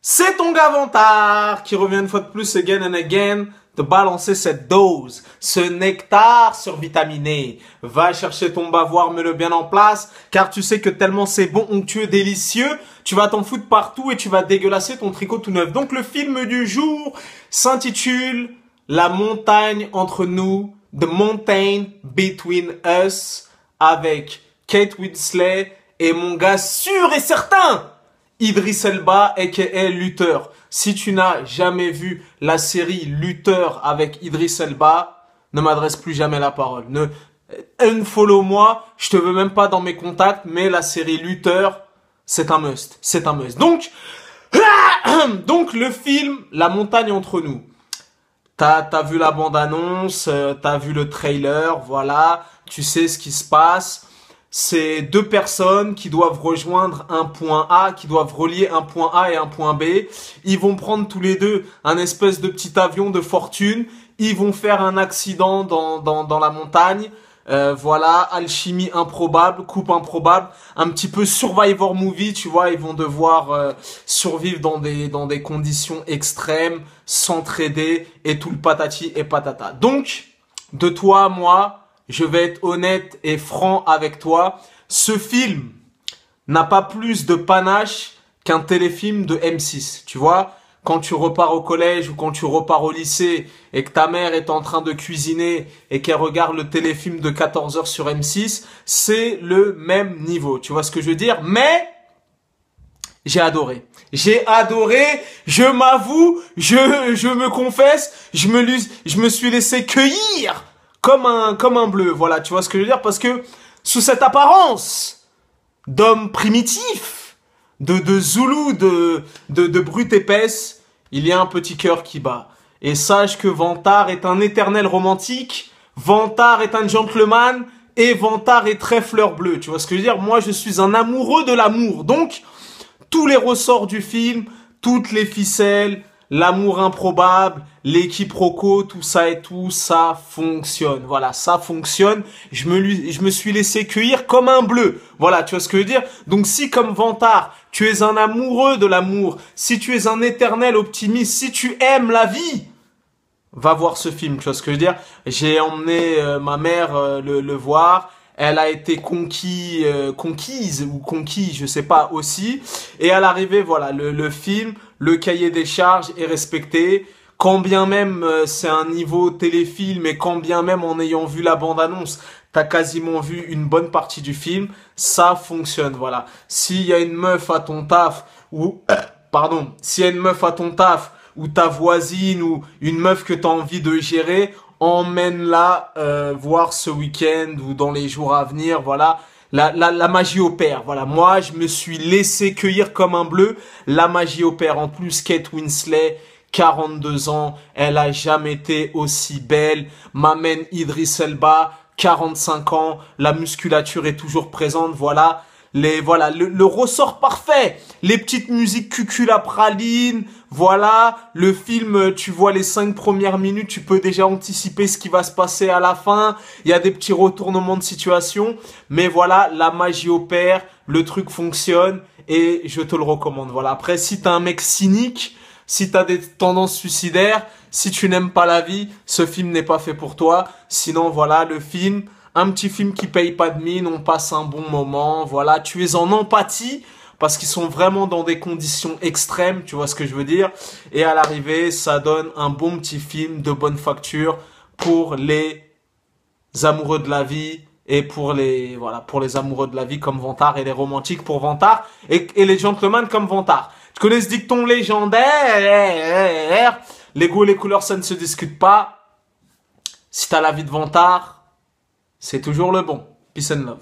C'est ton gars Vantard qui revient une fois de plus again and again te balancer cette dose, ce nectar survitaminé. Va chercher ton bavoir, mets-le bien en place, car tu sais que tellement c'est bon, onctueux, délicieux, tu vas t'en foutre partout et tu vas dégueulasser ton tricot tout neuf. Donc le film du jour s'intitule La montagne entre nous, The Mountain Between Us, avec Kate Winslet et mon gars sûr et certain, Idris Elba, aka Luther. Si tu n'as jamais vu la série Luther avec Idris Elba, ne m'adresse plus jamais la parole. Unfollow-moi, je te veux même pas dans mes contacts, mais la série Luther, c'est un must. C'est un must. Donc le film La montagne entre nous. T'as vu la bande-annonce, t'as vu le trailer, voilà, tu sais ce qui se passe. C'est deux personnes qui doivent rejoindre un point A, qui doivent relier un point A et un point B. Ils vont prendre tous les deux un espèce de petit avion de fortune. Ils vont faire un accident dans la montagne. Voilà, alchimie improbable, coupe improbable, un petit peu Survivor movie, tu vois. Ils vont devoir survivre dans des conditions extrêmes, s'entraider et tout le patati et patata. Donc, de toi à moi, je vais être honnête et franc avec toi. Ce film n'a pas plus de panache qu'un téléfilm de M6. Tu vois, quand tu repars au collège ou quand tu repars au lycée et que ta mère est en train de cuisiner et qu'elle regarde le téléfilm de 14 heures sur M6, c'est le même niveau. Tu vois ce que je veux dire? Mais j'ai adoré. J'ai adoré, je m'avoue, je me confesse, je me suis laissé cueillir comme un bleu, voilà, tu vois ce que je veux dire, parce que sous cette apparence d'homme primitif, de Zoulou, de brute épaisse, il y a un petit cœur qui bat. Et sache que Vantard est un éternel romantique, Vantard est un gentleman, et Vantard est très fleur bleue, tu vois ce que je veux dire. Moi, je suis un amoureux de l'amour, donc tous les ressorts du film, toutes les ficelles, l'amour improbable, les quiproquos, tout ça et tout, ça fonctionne. Voilà, ça fonctionne. Je me suis laissé cueillir comme un bleu. Voilà, tu vois ce que je veux dire? Donc si comme Vantard, tu es un amoureux de l'amour, si tu es un éternel optimiste, si tu aimes la vie, va voir ce film, tu vois ce que je veux dire? J'ai emmené ma mère le voir. Elle a été conquise ou conquis, je sais pas aussi. Et à l'arrivée, voilà, le film, le cahier des charges est respecté. Quand bien même c'est un niveau téléfilm et quand bien même en ayant vu la bande-annonce, t'as quasiment vu une bonne partie du film, ça fonctionne, voilà. S'il y a une meuf à ton taf ou, s'il y a une meuf à ton taf ou ta voisine ou une meuf que t'as envie de gérer, emmène-la voir ce week-end ou dans les jours à venir, voilà. La magie opère, voilà. Moi, je me suis laissé cueillir comme un bleu. La magie opère. En plus, Kate Winslet, 42 ans, elle a jamais été aussi belle. M'amène Idris Elba, 45 ans, la musculature est toujours présente, voilà. Le ressort parfait, les petites musiques cuculapraline, voilà, le film, tu vois les 5 premières minutes, tu peux déjà anticiper ce qui va se passer à la fin, il y a des petits retournements de situation, mais voilà, la magie opère, le truc fonctionne, et je te le recommande, voilà. Après, si t'es un mec cynique, si t'as des tendances suicidaires, si tu n'aimes pas la vie, ce film n'est pas fait pour toi, sinon voilà, le film, un petit film qui paye pas de mine, on passe un bon moment, voilà, tu es en empathie, parce qu'ils sont vraiment dans des conditions extrêmes, tu vois ce que je veux dire, et à l'arrivée, ça donne un bon petit film de bonne facture pour les amoureux de la vie, et pour les amoureux de la vie comme Vantard, et les romantiques pour Vantard, et les gentlemen comme Vantard. Tu connais ce dicton légendaire, les goûts et les couleurs, ça ne se discute pas. Si t'as la vie de Vantard, c'est toujours le bon. Peace and love.